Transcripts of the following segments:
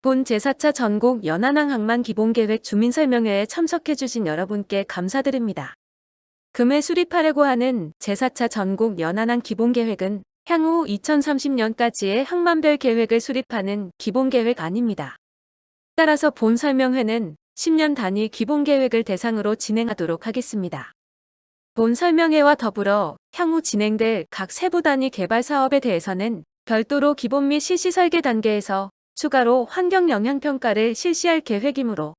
본 제4차 전국 연안항 항만 기본계획 주민설명회에 참석해주신 여러분께 감사드립니다. 금해 수립하려고 하는 제4차 전국 연안항 기본계획은 향후 2030년까지의 항만별 계획을 수립하는 기본계획 아닙니다. 따라서 본 설명회는 10년 단위 기본계획을 대상으로 진행하도록 하겠습니다. 본 설명회와 더불어 향후 진행될 각 세부 단위 개발 사업에 대해서는 별도로 기본 및 실시 설계 단계에서 추가로 환경 영향평가를 실시할 계획이므로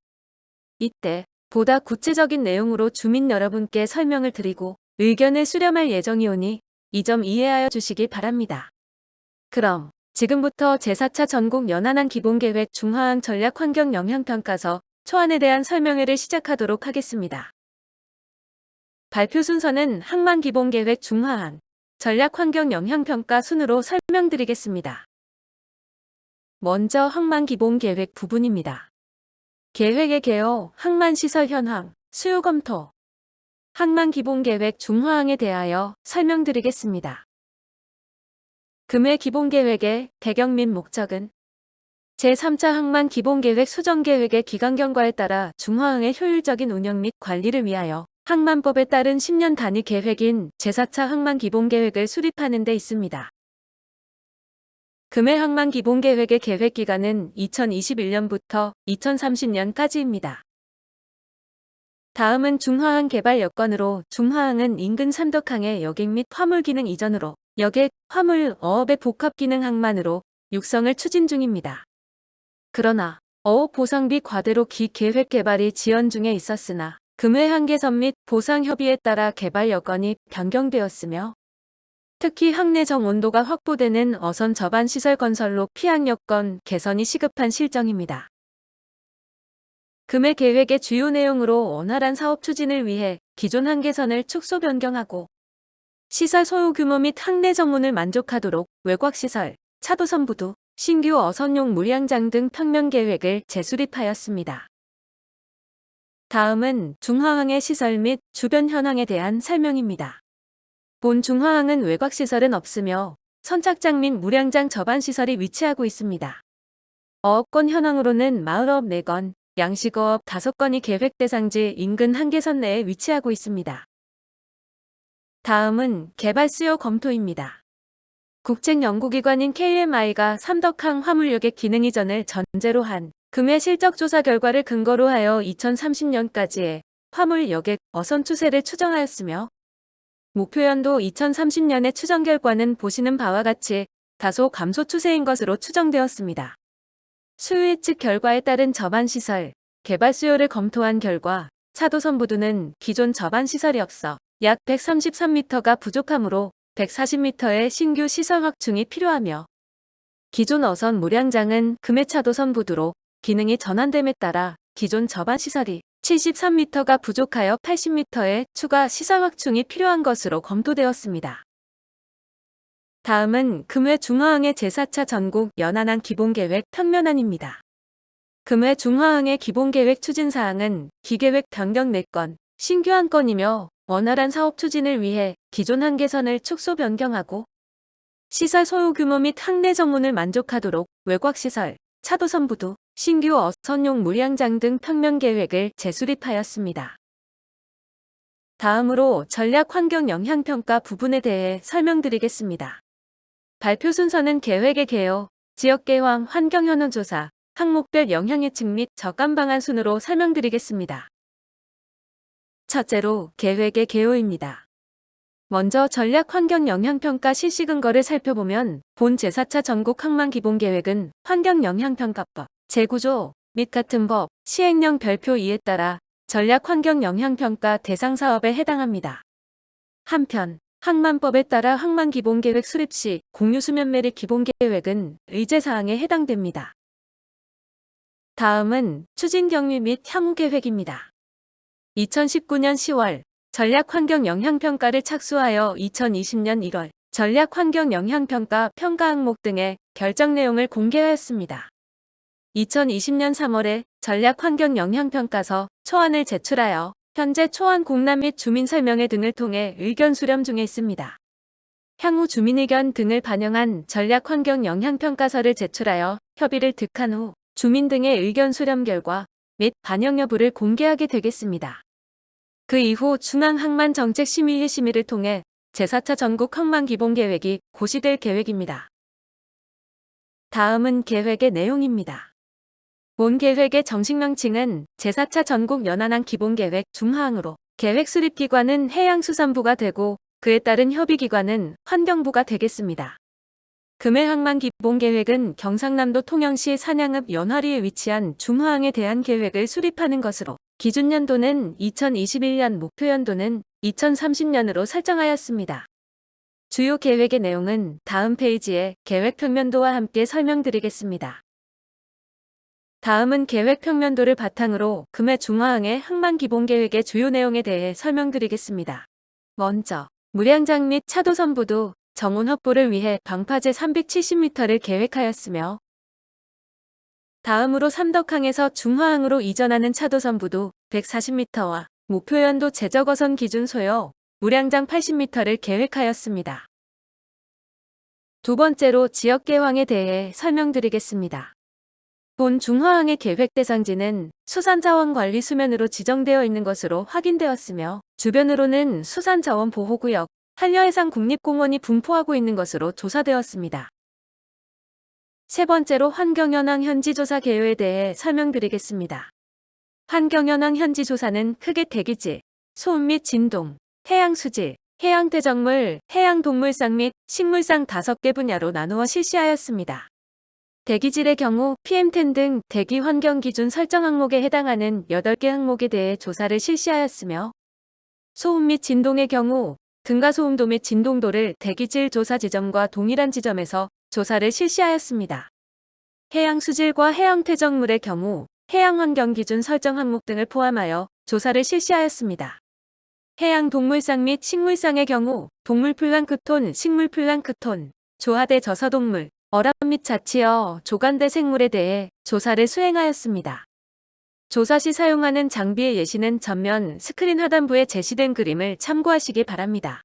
이때 보다 구체적인 내용으로 주민 여러분께 설명을 드리고 의견을 수렴할 예정이오니 이 점 이해하여 주시기 바랍니다. 그럼 지금부터 제4차 전국 연안항 기본계획 중하항 전략 환경 영향평가서 초안에 대한 설명회를 시작하도록 하겠습니다. 발표 순서는 항만 기본계획 중하항 전략 환경 영향평가 순으로 설명드리겠습니다. 먼저 항만 기본계획 부분입니다. 계획의 개요, 항만 시설 현황, 수요 검토, 항만 기본계획 중하항에 대하여 설명드리겠습니다. 금해 기본계획의 배경 및 목적은 제3차 항만 기본계획 수정계획의 기간경과에 따라 중하항의 효율적인 운영 및 관리를 위하여 항만법에 따른 10년 단위 계획인 제4차 항만 기본계획을 수립하는 데 있습니다. 금해 항만 기본계획의 계획기간은 2021년부터 2030년까지입니다. 다음은 중하항 개발 여건으로 중하항은 인근 삼덕항의 여객 및 화물 기능 이전으로 여객, 화물, 어업의 복합 기능 항만으로 육성을 추진 중입니다. 그러나 어업 보상비 과대로 기계획 개발이 지연 중에 있었으나 금해 한계선 및 보상 협의에 따라 개발 여건이 변경되었으며 특히 항내정 온도가 확보되는 어선 저반 시설 건설로 피항 여건 개선이 시급한 실정입니다. 금해 계획의 주요 내용으로 원활한 사업 추진을 위해 기존 한계선을 축소 변경하고 시설 소요 규모 및 항내 정문을 만족하도록 외곽시설, 차도선 부두, 신규 어선용 물양장 등 평면 계획을 재수립하였습니다. 다음은 중하항의 시설 및 주변 현황에 대한 설명입니다. 본 중하항은 외곽시설은 없으며 선착장 및 물양장 저반시설이 위치하고 있습니다. 어업권 현황으로는 마을어업 4건, 양식어업 5건이 계획 대상지 인근 한계선 내에 위치하고 있습니다. 다음은 개발 수요 검토입니다. 국책연구기관인 KMI가 삼덕항 화물여객 기능 이전을 전제로 한 금해 실적조사 결과를 근거로 하여 2030년까지의 화물 여객 어선 추세를 추정하였으며 목표연도 2030년의 추정 결과는 보시는 바와 같이 다소 감소 추세인 것으로 추정되었습니다. 수요 예측 결과에 따른 저반시설, 개발 수요를 검토한 결과 차도선 부두는 기존 저반시설이 없어 약 133m가 부족하므로 140m의 신규 시설 확충이 필요하며 기존 어선 물양장은 금해 차도선 부두로 기능이 전환됨에 따라 기존 저반시설이 73m가 부족하여 80m의 추가 시설 확충이 필요한 것으로 검토되었습니다. 다음은 금해 중하항의 제4차 전국 연안항 기본계획 평면안입니다. 금해 중하항의 기본계획 추진사항은 기계획 변경 4건, 신규 1건이며 원활한 사업 추진을 위해 기존 한계선을 축소 변경하고 시설 소요 규모 및 항내 정문을 만족하도록 외곽시설, 차도선 부두, 신규 어선용 물양장 등 평면 계획을 재수립하였습니다. 다음으로 전략 환경 영향평가 부분에 대해 설명드리겠습니다. 발표 순서는 계획의 개요, 지역개황, 환경현황 조사, 항목별 영향 예측 및 적감 방안 순으로 설명드리겠습니다. 첫째로 계획의 개요입니다. 먼저 전략 환경 영향평가 실시 근거를 살펴보면 본 제4차 전국 항만 기본계획은 환경 영향평가법, 제구조 및 같은 법, 시행령 별표 2에 따라 전략 환경 영향평가 대상 사업에 해당합니다. 한편 항만법에 따라 항만 기본계획 수립 시 공유 수면 매립 기본계획은 의제사항에 해당됩니다. 다음은 추진 경위 및 향후 계획입니다. 2019년 10월 전략 환경 영향평가를 착수하여 2020년 1월 전략 환경 영향평가 평가 항목 등의 결정 내용을 공개하였습니다. 2020년 3월에 전략 환경 영향평가서 초안을 제출하여 현재 초안 공람 및 주민 설명회 등을 통해 의견 수렴 중에 있습니다. 향후 주민 의견 등을 반영한 전략 환경 영향평가서를 제출하여 협의를 득한 후 주민 등의 의견 수렴 결과 및 반영 여부를 공개하게 되겠습니다. 그 이후 중앙항만정책심의회 심의를 통해 제4차 전국 항만기본계획이 고시될 계획입니다. 다음은 계획의 내용입니다. 본 계획의 정식 명칭은 제4차 전국 연안항 기본계획 중하항으로 계획 수립기관은 해양수산부가 되고 그에 따른 협의기관은 환경부가 되겠습니다. 금해항만 기본계획은 경상남도 통영시 산양읍 연화리에 위치한 중하항에 대한 계획을 수립하는 것으로 기준연도는 2021년, 목표연도는 2030년으로 설정하였습니다. 주요 계획의 내용은 다음 페이지에 계획 평면도와 함께 설명드리겠습니다. 다음은 계획 평면도를 바탕으로 금해 중하항의 항만 기본계획의 주요 내용에 대해 설명드리겠습니다. 먼저 물양장 및 차도선부도 정원 확보를 위해 방파제 370m를 계획하였으며 다음으로 삼덕항에서 중하항으로 이전하는 차도선부도 140m와 목표연도 제적어선 기준 소요 물양장 80m를 계획하였습니다. 두 번째로 지역개황에 대해 설명드리겠습니다. 본 중하항의 계획 대상지는 수산자원관리 수면으로 지정되어 있는 것으로 확인되었으며 주변으로는 수산자원보호구역, 한려해상국립공원이 분포하고 있는 것으로 조사되었습니다. 세 번째로 환경현황 현지조사 개요에 대해 설명드리겠습니다. 환경현황 현지조사는 크게 대기질, 소음 및 진동, 해양수질, 해양대적물, 해양동물상 및 식물상 5개 분야로 나누어 실시하였습니다. 대기질의 경우 PM10 등 대기 환경 기준 설정 항목에 해당하는 8개 항목에 대해 조사를 실시하였으며 소음 및 진동의 경우 등가소음도 및 진동도를 대기질 조사 지점과 동일한 지점에서 조사를 실시하였습니다. 해양 수질과 해양 퇴적물의 경우 해양 환경 기준 설정 항목 등을 포함하여 조사를 실시하였습니다. 해양 동물상 및 식물상의 경우 동물 플랑크톤, 식물 플랑크톤, 조화대 저서동물, 어람 및 자치어, 조간대 생물에 대해 조사를 수행하였습니다. 조사 시 사용하는 장비의 예시는 전면 스크린 하단부에 제시된 그림을 참고하시기 바랍니다.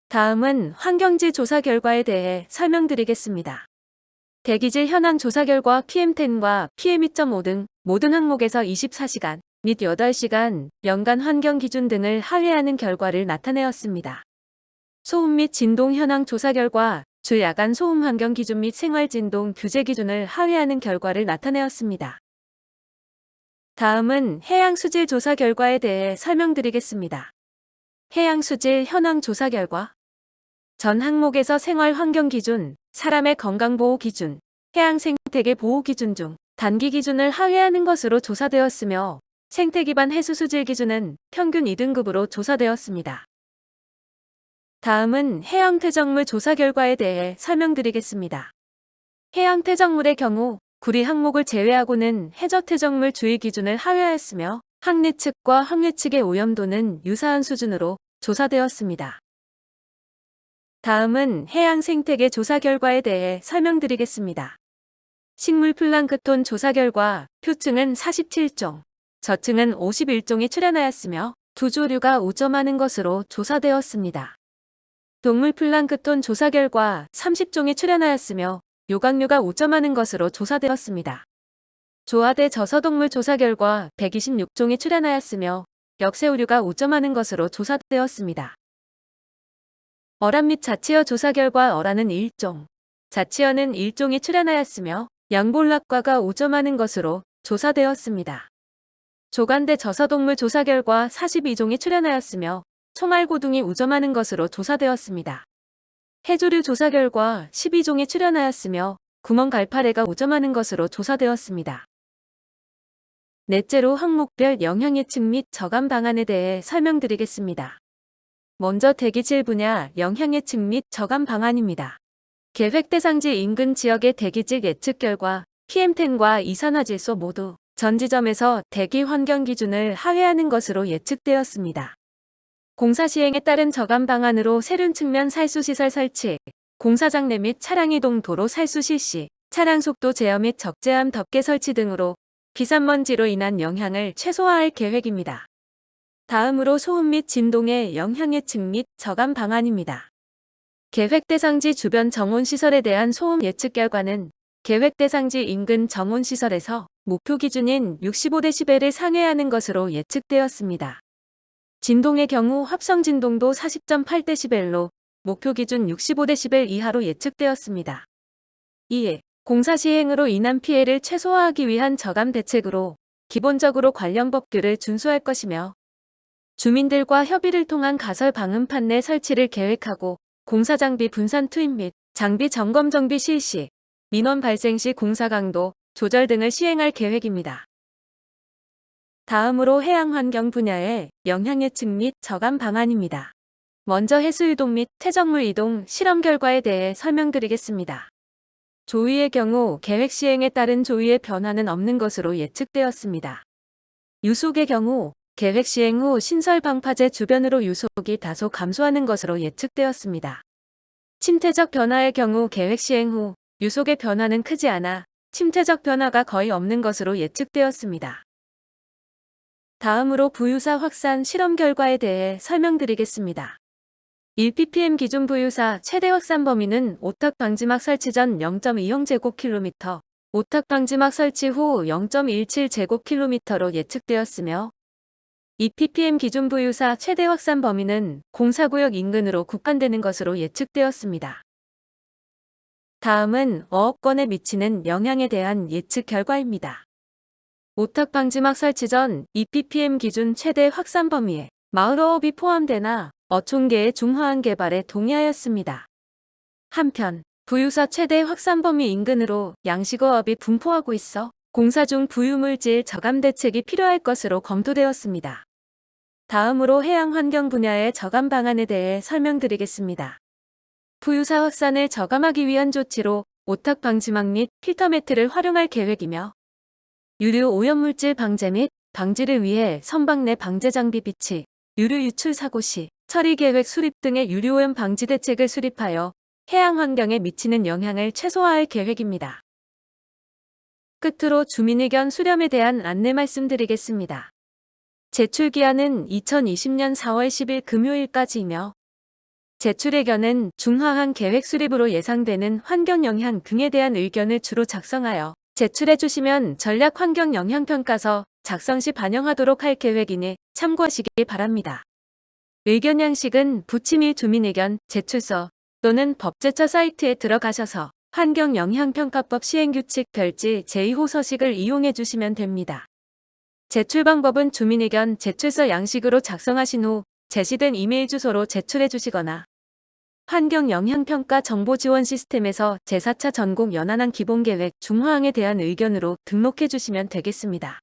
다음은 환경지 조사 결과에 대해 설명드리겠습니다. 대기질 현황 조사 결과 PM10과 PM2.5 등 모든 항목에서 24시간 및 8시간 연간 환경 기준 등을 하회하는 결과를 나타내었습니다. 소음 및 진동 현황 조사 결과 주 야간 소음 환경 기준 및 생활 진동 규제 기준을 하회하는 결과를 나타내었습니다. 다음은 해양 수질 조사 결과에 대해 설명드리겠습니다. 해양 수질 현황 조사 결과 전 항목에서 생활 환경 기준, 사람의 건강 보호 기준, 해양 생태계 보호 기준 중 단기 기준을 하회하는 것으로 조사되었으며 생태 기반 해수 수질 기준은 평균 2등급으로 조사되었습니다. 다음은 해양 퇴적물 조사 결과에 대해 설명드리겠습니다. 해양 퇴적물의 경우 구리 항목을 제외하고는 해저 퇴적물 주의 기준을 하회하였으며 항내 측과 항해 측의 오염도는 유사한 수준으로 조사되었습니다. 다음은 해양 생태계 조사 결과에 대해 설명드리겠습니다. 식물 플랑크톤 조사 결과 표층은 47종, 저층은 51종이 출현하였으며 두 조류가 우점하는 것으로 조사되었습니다. 동물 플랑크톤 조사 결과 30종이 출현하였으며 요강류가 우점하는 것으로 조사되었습니다. 조화대 저서동물 조사 결과 126종이 출현하였으며 역새우류가 우점하는 것으로 조사되었습니다. 어란 및 자치어 조사 결과 어란은 1종, 자치어는 1종이 출현하였으며 양볼락과가 우점하는 것으로 조사되었습니다. 조간대 저서동물 조사 결과 42종이 출현하였으며 총알고둥이 우점하는 것으로 조사되었습니다. 해조류 조사 결과 12종이 출현하였으며 구멍갈파래가 우점하는 것으로 조사되었습니다. 넷째로 항목별 영향 예측 및 저감 방안에 대해 설명드리겠습니다. 먼저 대기질 분야 영향 예측 및 저감 방안입니다. 계획 대상지 인근 지역의 대기질 예측 결과 PM10과 이산화질소 모두 전 지점에서 대기 환경 기준을 하회하는 것으로 예측되었습니다. 공사 시행에 따른 저감 방안으로 세륜 측면 살수시설 설치, 공사장 내 및 차량 이동 도로 살수 실시, 차량 속도 제어 및 적재함 덮개 설치 등으로 비산먼지로 인한 영향을 최소화할 계획입니다. 다음으로 소음 및 진동의 영향 예측 및 저감 방안입니다. 계획 대상지 주변 정원 시설에 대한 소음 예측 결과는 계획 대상지 인근 정온시설에서 목표 기준인 65dB를 상회하는 것으로 예측되었습니다. 진동의 경우 합성 진동도 40.8dB로 목표 기준 65dB 이하로 예측되었습니다. 이에 공사 시행으로 인한 피해를 최소화하기 위한 저감 대책으로 기본적으로 관련 법규를 준수할 것이며 주민들과 협의를 통한 가설 방음 판넬 설치를 계획하고 공사 장비 분산 투입 및 장비 점검 정비 실시, 민원 발생 시 공사 강도 조절 등을 시행할 계획입니다. 다음으로 해양환경 분야의 영향 예측 및 저감 방안입니다. 먼저 해수 이동 및 퇴적물 이동 실험 결과에 대해 설명드리겠습니다. 조위의 경우 계획 시행에 따른 조위의 변화는 없는 것으로 예측되었습니다. 유속의 경우 계획 시행 후 신설 방파제 주변으로 유속이 다소 감소하는 것으로 예측되었습니다. 침퇴적 변화의 경우 계획 시행 후 유속의 변화는 크지 않아 침퇴적 변화가 거의 없는 것으로 예측되었습니다. 다음으로 부유사 확산 실험 결과에 대해 설명드리겠습니다. 1ppm 기준 부유사 최대 확산 범위는 오탁 방지막 설치 전 0.20제곱킬로미터, 오탁 방지막 설치 후 0.17제곱킬로미터로 예측되었으며 2ppm 기준 부유사 최대 확산 범위는 공사구역 인근으로 국한되는 것으로 예측되었습니다. 다음은 어업권에 미치는 영향에 대한 예측 결과입니다. 오탁 방지막 설치 전 2ppm 기준 최대 확산 범위에 마을어업이 포함되나 어촌계의 중화한 개발에 동의하였습니다. 한편 부유사 최대 확산 범위 인근으로 양식어업이 분포하고 있어 공사 중 부유물질 저감 대책이 필요할 것으로 검토되었습니다. 다음으로 해양환경 분야의 저감 방안에 대해 설명드리겠습니다. 부유사 확산을 저감하기 위한 조치로 오탁 방지막 및 필터 매트를 활용할 계획이며 유류 오염물질 방제 및 방지를 위해 선박 내 방제 장비 비치, 유류 유출 사고 시 처리 계획 수립 등의 유류오염 방지 대책을 수립하여 해양 환경에 미치는 영향을 최소화할 계획입니다. 끝으로 주민의견 수렴에 대한 안내 말씀드리겠습니다. 제출기한은 2020년 4월 10일 금요일까지이며 제출의견은 중화한 계획 수립으로 예상되는 환경 영향 등에 대한 의견을 주로 작성하여 제출해 주시면 전략 환경 영향 평가서 작성 시 반영하도록 할 계획이니 참고하시기 바랍니다. 의견 양식은 부침일 주민의견 제출서 또는 법제처 사이트에 들어가셔서 환경영향평가법 시행규칙 별지 제2호 서식을 이용해 주시면 됩니다. 제출 방법은 주민의견 제출서 양식으로 작성하신 후 제시된 이메일 주소로 제출해 주시거나 환경영향평가 정보지원 시스템에서 제4차 전국 연안항 기본계획 중화항에 대한 의견으로 등록해 주시면 되겠습니다.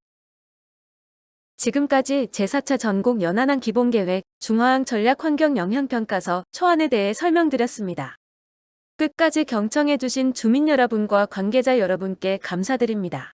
지금까지 제4차 전국 연안항 기본계획 중화항 전략 환경영향평가서 초안에 대해 설명드렸습니다. 끝까지 경청해 주신 주민 여러분과 관계자 여러분께 감사드립니다.